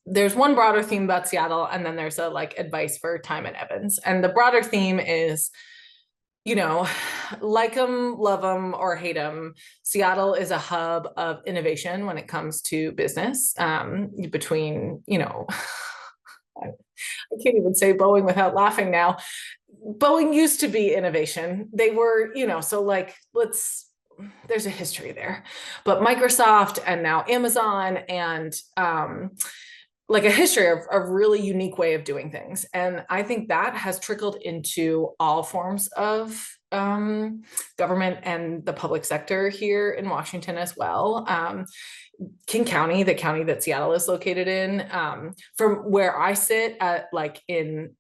there's one broader theme about Seattle, and then there's a like advice for time and Evans. And the broader theme is, you know, like them, love them, or hate them, Seattle is a hub of innovation when it comes to business. Between, you know, I can't even say Boeing without laughing now. Boeing used to be innovation. They were, you know, so like, there's a history there. But Microsoft and now Amazon and like a history of a really unique way of doing things. And I think that has trickled into all forms of government and the public sector here in Washington as well. King County, the county that Seattle is located in, from where I sit at like in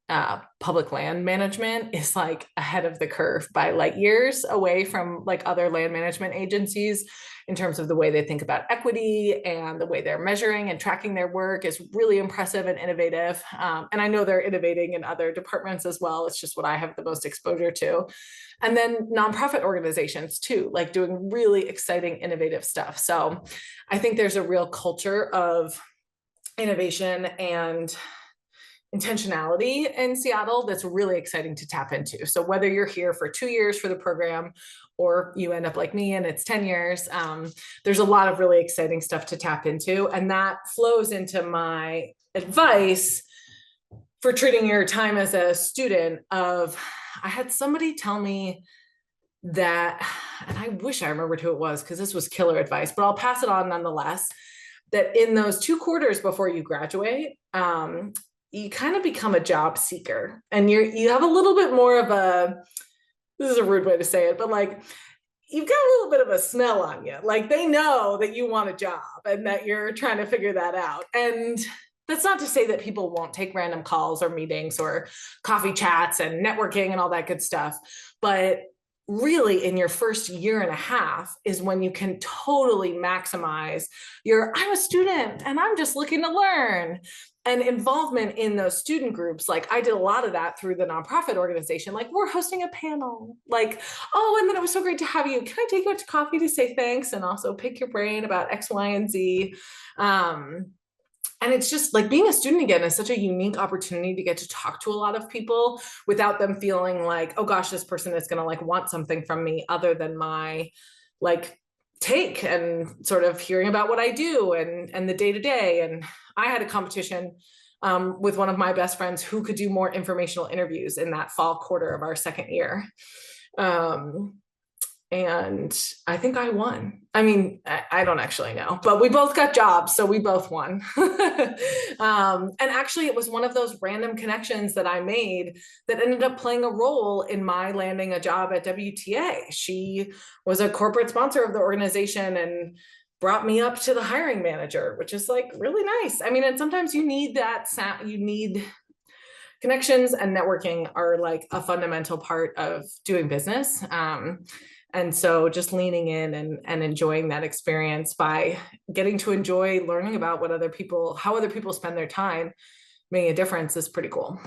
public land management, is like ahead of the curve by light years away from like other land management agencies in terms of the way they think about equity, and the way they're measuring and tracking their work is really impressive and innovative. And I know they're innovating in other departments as well. It's just what I have the most exposure to. And then nonprofit organizations too, like doing really exciting, innovative stuff. So I think there's a real culture of innovation and intentionality in Seattle that's really exciting to tap into. So whether you're here for 2 years for the program, or you end up like me and it's 10 years, there's a lot of really exciting stuff to tap into. And that flows into my advice for treating your time as a student. I had somebody tell me that, and I wish I remembered who it was because this was killer advice, but I'll pass it on nonetheless, that in those 2 quarters before you graduate, you kind of become a job seeker, and you have a little bit more of this is a rude way to say it, but like, you've got a little bit of a smell on you. Like, they know that you want a job and that you're trying to figure that out. And that's not to say that people won't take random calls or meetings or coffee chats and networking and all that good stuff. But really, in your first year and a half is when you can totally maximize I'm a student and I'm just looking to learn, and involvement in those student groups. Like, I did a lot of that through the nonprofit organization. Like, we're hosting a panel, like, oh, and then it was so great to have you. Can I take you out to coffee to say thanks and also pick your brain about X, Y, and Z? And it's just like, being a student again is such a unique opportunity to get to talk to a lot of people without them feeling like, oh gosh, this person is going to like want something from me other than my like take, and sort of hearing about what I do and the day to day. And I had a competition with one of my best friends who could do more informational interviews in that fall quarter of our second year. And I think I won. I mean, I don't actually know, but we both got jobs, so we both won. And actually, it was one of those random connections that I made that ended up playing a role in my landing a job at WTA. She was a corporate sponsor of the organization and brought me up to the hiring manager, which is like really nice. I mean, and sometimes you need that you need connections, and networking are like a fundamental part of doing business. And so just leaning in and enjoying that experience by getting to enjoy learning about how other people spend their time, making a difference, is pretty cool.